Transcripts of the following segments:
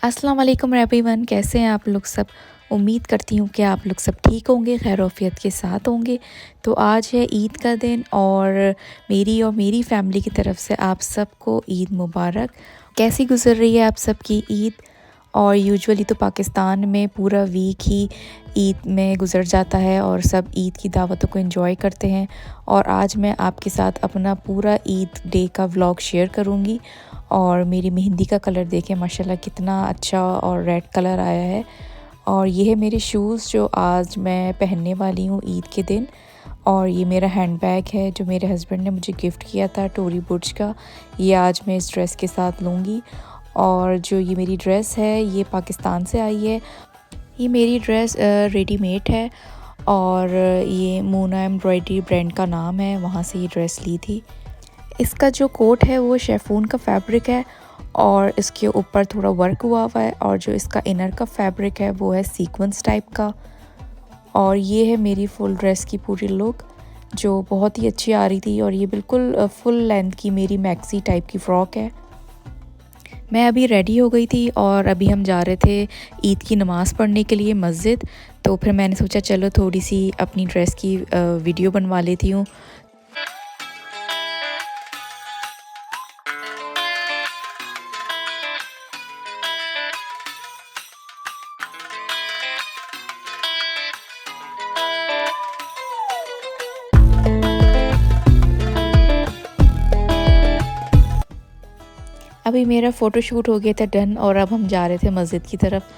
अस्सलाम वालेकुम एवरीवन, कैसे हैं आप लोग सब। उम्मीद करती हूँ कि आप लोग सब ठीक होंगे, खैर-ओ-आफ़ियत के साथ होंगे। तो आज है ईद का दिन और मेरी फ़ैमिली की तरफ से आप सबको ईद मुबारक। कैसी गुज़र रही है आप सबकी ईद? और यूजुअली तो पाकिस्तान में पूरा वीक ही ईद में गुज़र जाता है और सब ईद की दावतों को एंजॉय करते हैं। और आज मैं आपके साथ अपना पूरा ईद डे का व्लॉग शेयर करूँगी। और मेरी मेहंदी का कलर देखें माशाल्लाह कितना अच्छा और रेड कलर आया है। और ये है मेरे शूज़ जो आज मैं पहनने वाली हूँ ईद के दिन। और ये मेरा हैंडबैग है जो मेरे हस्बैंड ने मुझे गिफ्ट किया था टोरी बुर्ज का। ये आज मैं इस ड्रेस के साथ लूँगी। और जो ये मेरी ड्रेस है ये पाकिस्तान से आई है। ये मेरी ड्रेस रेडीमेड है और ये मोना एम्ब्रॉयडरी ब्रांड का नाम है, वहाँ से ये ड्रेस ली थी। इसका जो कोट है वो शिफॉन का फैब्रिक है और इसके ऊपर थोड़ा वर्क हुआ है। और जो इसका इनर का फैब्रिक है वो है सीक्वेंस टाइप का। और ये है मेरी फुल ड्रेस की पूरी लुक जो बहुत ही अच्छी आ रही थी। और ये बिल्कुल फुल लेंथ की मेरी मैक्सी टाइप की फ़्रॉक है। मैं अभी रेडी हो गई थी और अभी हम जा रहे थे ईद की नमाज़ पढ़ने के लिए मस्जिद। तो फिर मैंने सोचा चलो थोड़ी सी अपनी ड्रेस की वीडियो बनवा लेती हूँ। अभी मेरा फ़ोटोशूट हो गया था डन और अब हम जा रहे थे मस्जिद की तरफ।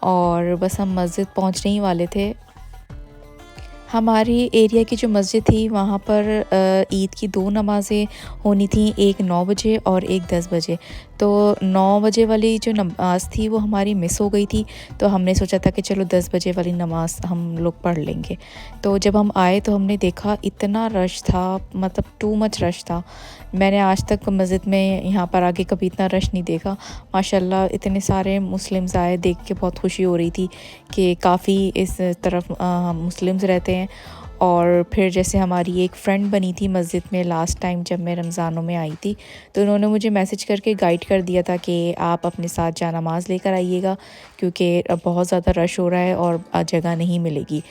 और बस हम मस्जिद पहुंचने ही वाले थे। हमारी एरिया की जो मस्जिद थी वहाँ पर ईद की 2 नमाज़ें होनी थी, एक 9 बजे और एक 10 बजे। तो 9 बजे वाली जो नमाज़ थी वो हमारी मिस हो गई थी। तो हमने सोचा था कि चलो 10 बजे वाली नमाज़ हम लोग पढ़ लेंगे। तो जब हम आए तो हमने देखा इतना रश था, मतलब टू मच रश था। मैंने आज तक मस्जिद में यहाँ पर आगे कभी इतना रश नहीं देखा। माशाल्लाह इतने सारे मुस्लिम्स आए, देख के बहुत खुशी हो रही थी कि काफ़ी इस तरफ मुस्लिम्स रहते हैं। और फिर जैसे हमारी एक फ्रेंड बनी थी मस्जिद में लास्ट टाइम जब मैं रमज़ानों में आई थी, तो उन्होंने मुझे मैसेज करके गाइड कर दिया था कि आप अपने साथ जानमाज़ लेकर आइएगा क्योंकि बहुत ज़्यादा रश हो रहा है और जगह नहीं मिलेगी।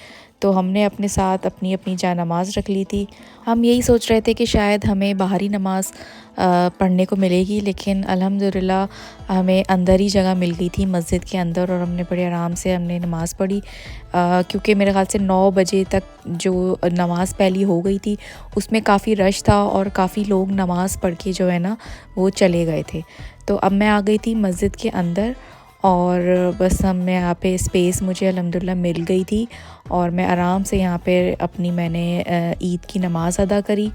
तो हमने अपने साथ अपनी अपनी जानमाज़ रख ली थी। हम यही सोच रहे थे कि शायद हमें बाहरी नमाज़ पढ़ने को मिलेगी, लेकिन अल्हम्दुलिल्लाह हमें अंदर ही जगह मिल गई थी मस्जिद के अंदर और हमने बड़े आराम से हमने नमाज़ पढ़ी। क्योंकि मेरे ख़्याल से 9 बजे तक जो नमाज़ पहली हो गई थी उसमें काफ़ी रश था और काफ़ी लोग नमाज़ पढ़ के जो है ना वो चले गए थे। तो अब मैं आ गई थी मस्जिद के अंदर और बस हम यहाँ पे स्पेस मुझे अल्हम्दुलिल्लाह मिल गई थी और मैं आराम से यहाँ पे मैंने ईद की नमाज़ अदा करी।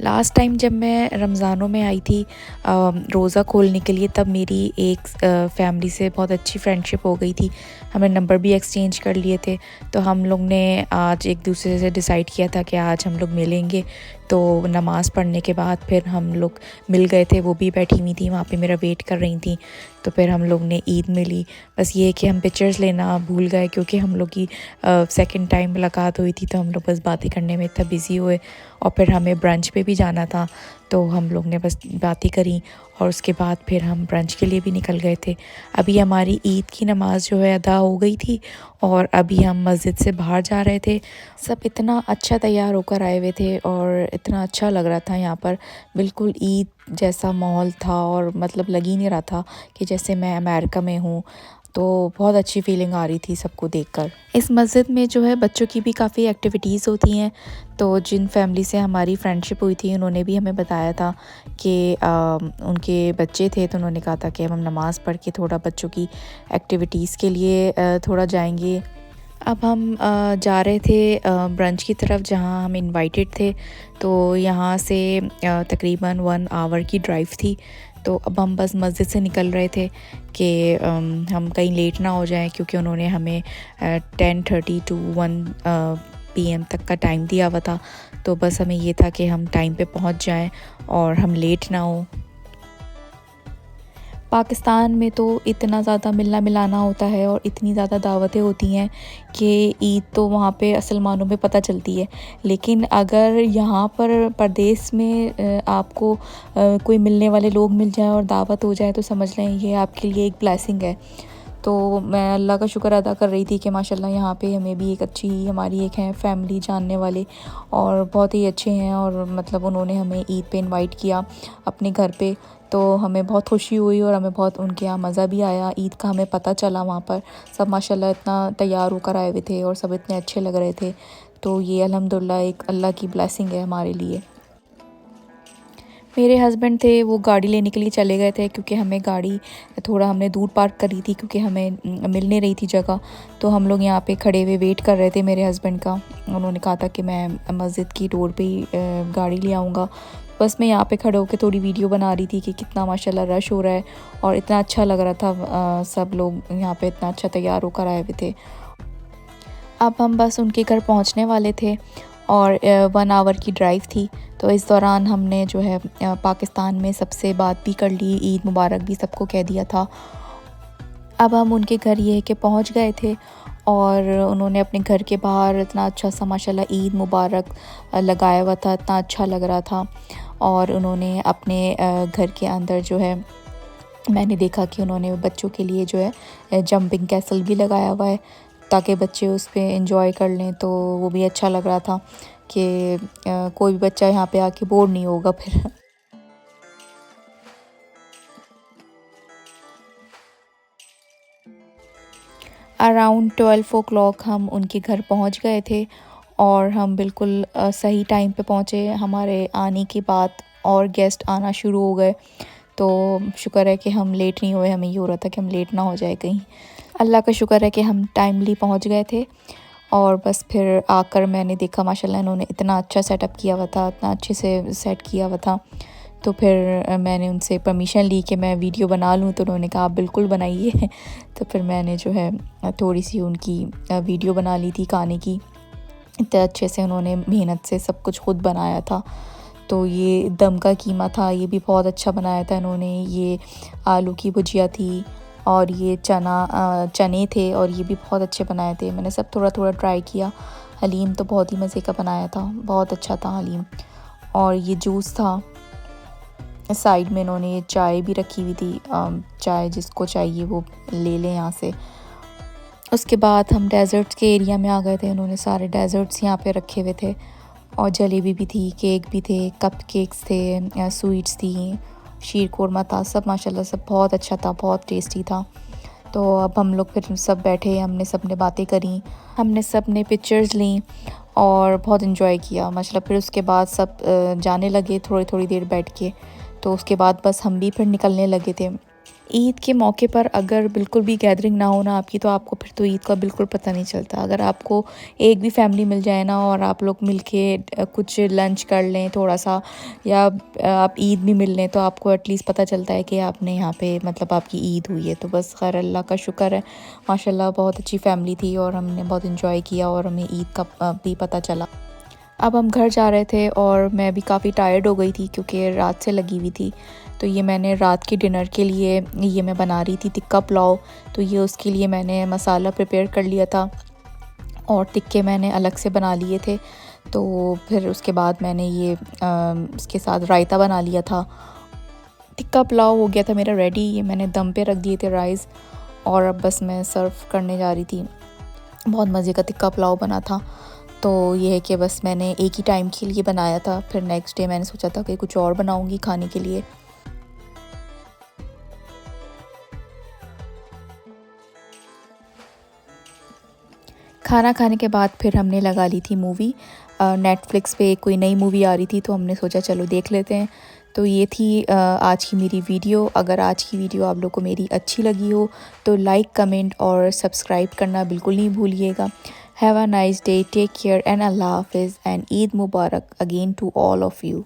लास्ट टाइम जब मैं रमज़ानों में आई थी रोज़ा खोलने के लिए, तब मेरी एक फैमिली से बहुत अच्छी फ्रेंडशिप हो गई थी। हमने नंबर भी एक्सचेंज कर लिए थे। तो हम लोग ने आज एक दूसरे से डिसाइड किया था कि आज हम लोग मिलेंगे। तो नमाज़ पढ़ने के बाद फिर हम लोग मिल गए थे, वो भी बैठी हुई थी वहाँ पे मेरा वेट कर रही थी। तो फिर हम लोग ने ईद मिली। बस ये कि हम पिक्चर्स लेना भूल गए क्योंकि हम लोग की सेकंड टाइम मुलाकात हुई थी, तो हम लोग बस बातें करने में इतना बिज़ी हुए। और फिर हमें ब्रंच पे भी जाना था, तो हम लोग ने बस बातें करी और उसके बाद फिर हम ब्रंच के लिए भी निकल गए थे। अभी हमारी ईद की नमाज़ जो है अदा हो गई थी और अभी हम मस्जिद से बाहर जा रहे थे। सब इतना अच्छा तैयार होकर आए हुए थे और इतना अच्छा लग रहा था यहाँ पर, बिल्कुल ईद जैसा माहौल था और मतलब लग ही नहीं रहा था कि जैसे मैं अमेरिका में हूँ। तो बहुत अच्छी फीलिंग आ रही थी सबको देखकर। इस मस्जिद में जो है बच्चों की भी काफ़ी एक्टिविटीज़ होती हैं। तो जिन फैमिली से हमारी फ्रेंडशिप हुई थी उन्होंने भी हमें बताया था कि उनके बच्चे थे, तो उन्होंने कहा था कि हम नमाज़ पढ़ के थोड़ा बच्चों की एक्टिविटीज़ के लिए थोड़ा जाएंगे। अब हम जा रहे थे ब्रंच की तरफ जहाँ हम इनवाइटेड थे। तो यहाँ से तकरीबन 1 आवर की ड्राइव थी। तो अब हम बस मस्जिद से निकल रहे थे कि हम कहीं लेट ना हो जाएं, क्योंकि उन्होंने हमें 10:30 टू 1 PM तक का टाइम दिया हुआ था। तो बस हमें ये था कि हम टाइम पे पहुंच जाएं और हम लेट ना हो। पाकिस्तान में तो इतना ज़्यादा मिलना मिलाना होता है और इतनी ज़्यादा दावतें होती हैं कि ईद तो वहाँ पे असल मानों में पता चलती है। लेकिन अगर यहाँ पर परदेस में आपको कोई मिलने वाले लोग मिल जाएँ और दावत हो जाए तो समझ लें ये आपके लिए एक ब्लेसिंग है। तो मैं अल्लाह का शुक्र अदा कर रही थी कि माशाल्लाह यहाँ पे हमें भी एक अच्छी हमारी एक है फैमिली जानने वाले और बहुत ही अच्छे हैं और मतलब उन्होंने हमें ईद पे इनवाइट किया अपने घर पे। तो हमें बहुत खुशी हुई और हमें बहुत उनके यहाँ मज़ा भी आया। ईद का हमें पता चला वहाँ पर सब माशाल्लाह इतना तैयार होकर आए हुए थे और सब इतने अच्छे लग रहे थे। तो ये अल्हम्दुलिल्लाह एक अल्लाह की ब्लेसिंग है हमारे लिए। मेरे हस्बैंड थे वो गाड़ी लेने के लिए चले गए थे क्योंकि हमें गाड़ी थोड़ा हमने दूर पार्क करी थी क्योंकि हमें मिल नहीं रही थी जगह। तो हम लोग यहाँ पे खड़े हुए वेट कर रहे थे मेरे हस्बैंड का। उन्होंने कहा था कि मैं मस्जिद की डोर पे ही गाड़ी ले आऊँगा। बस मैं यहाँ पे खड़े होकर थोड़ी वीडियो बना रही थी कि कितना माशाल्लाह रश हो रहा है और इतना अच्छा लग रहा था। सब लोग यहाँ पे इतना अच्छा तैयार होकर आए हुए थे। अब हम बस उनके घर पहुंचने वाले थे और 1 आवर की ड्राइव थी। तो इस दौरान हमने जो है पाकिस्तान में सबसे बात भी कर ली, ईद मुबारक भी सबको कह दिया था। अब हम उनके घर ये है कि पहुंच गए थे और उन्होंने अपने घर के बाहर इतना अच्छा सा माशाल्लाह ईद मुबारक लगाया हुआ था, इतना अच्छा लग रहा था। और उन्होंने अपने घर के अंदर जो है मैंने देखा कि उन्होंने बच्चों के लिए जो है जंपिंग कैसल भी लगाया हुआ है ताकि बच्चे उस पे एंजॉय कर लें। तो वो भी अच्छा लग रहा था कि कोई भी बच्चा यहाँ पे आके बोर नहीं होगा फिर। अराउंड 12 ओ क्लॉक हम उनके घर पहुँच गए थे और हम बिल्कुल सही टाइम पे पहुँचे। हमारे आने के बाद और गेस्ट आना शुरू हो गए। तो शुक्र है कि हम लेट नहीं हुए, हमें ये हो रहा था कि हम लेट ना हो जाए कहीं। अल्लाह का शुक्र है कि हम टाइमली पहुँच गए थे। और बस फिर आकर मैंने देखा माशाल्लाह इन्होंने इतना अच्छा सेटअप किया हुआ था, इतना अच्छे से सेट किया हुआ था। तो फिर मैंने उनसे परमिशन ली कि मैं वीडियो बना लूँ, तो उन्होंने कहा आप बिल्कुल बनाइए। तो फिर मैंने जो है थोड़ी सी उनकी वीडियो बना ली थी खाने की। इतने अच्छे से उन्होंने मेहनत से सब कुछ खुद बनाया था। तो ये दम का कीमा था, ये भी बहुत अच्छा बनाया था इन्होंने। ये आलू की भुजिया थी और ये चने थे और ये भी बहुत अच्छे बनाए थे। मैंने सब थोड़ा थोड़ा ट्राई किया। हलीम तो बहुत ही मज़े का बनाया था, बहुत अच्छा था हलीम। और ये जूस था। साइड में इन्होंने चाय भी रखी हुई थी, चाय जिसको चाहिए वो ले लें यहाँ से। उसके बाद हम डेज़र्ट्स के एरिया में आ गए थे। उन्होंने सारे डेज़र्ट्स यहाँ पे रखे हुए थे और जलेबी भी थी, केक भी थे, कप केक्स थे, स्वीट्स थी, शीर कोरमा था। सब माशाल्लाह सब बहुत अच्छा था, बहुत टेस्टी था। तो अब हम लोग फिर सब बैठे, हमने सब ने बातें करी, हमने सब ने पिक्चर्स ली और बहुत इन्जॉय किया माशाल्लाह। फिर उसके बाद सब जाने लगे थोड़ी थोड़ी देर बैठ के। तो उसके बाद बस हम भी फिर निकलने लगे थे। ईद के मौके पर अगर बिल्कुल भी गैदरिंग ना हो ना आपकी, तो आपको फिर तो ईद का बिल्कुल पता नहीं चलता। अगर आपको एक भी फैमिली मिल जाए ना और आप लोग मिलके कुछ लंच कर लें थोड़ा सा, या आप ईद भी मिल लें, तो आपको एटलीस्ट पता चलता है कि आपने यहाँ पे मतलब आपकी ईद हुई है। तो बस खैर अल्लाह का शुक्र है, माशाल्लाह बहुत अच्छी फैमिली थी और हमने बहुत इन्जॉय किया और हमें ईद का भी पता चला। अब हम घर जा रहे थे और मैं भी काफ़ी टायर्ड हो गई थी क्योंकि रात से लगी हुई थी। तो ये मैंने रात के डिनर के लिए ये मैं बना रही थी टिक्का पुलाव। तो ये उसके लिए मैंने मसाला प्रिपेयर कर लिया था और टिक्के मैंने अलग से बना लिए थे। तो फिर उसके बाद मैंने ये इसके साथ रायता बना लिया था। टिक्का पुलाव हो गया था मेरा रेडी। ये मैंने दम पे रख दिए थे राइस और अब बस मैं सर्व करने जा रही थी। बहुत मज़े का टिक्का पुलाव बना था। तो ये है कि बस मैंने एक ही टाइम के लिए बनाया था, फिर नेक्स्ट डे मैंने सोचा था कि कुछ और बनाऊंगी खाने के लिए। खाना खाने के बाद फिर हमने लगा ली थी मूवी। नेटफ्लिक्स पे कोई नई मूवी आ रही थी तो हमने सोचा चलो देख लेते हैं। तो ये थी आज की मेरी वीडियो। अगर आज की वीडियो आप लोग को मेरी अच्छी लगी हो तो लाइक, कमेंट और सब्सक्राइब करना बिल्कुल नहीं भूलिएगा। Have a nice day, take care and अल्लाह हाफिज़ एंड ईद मुबारक again to all of you.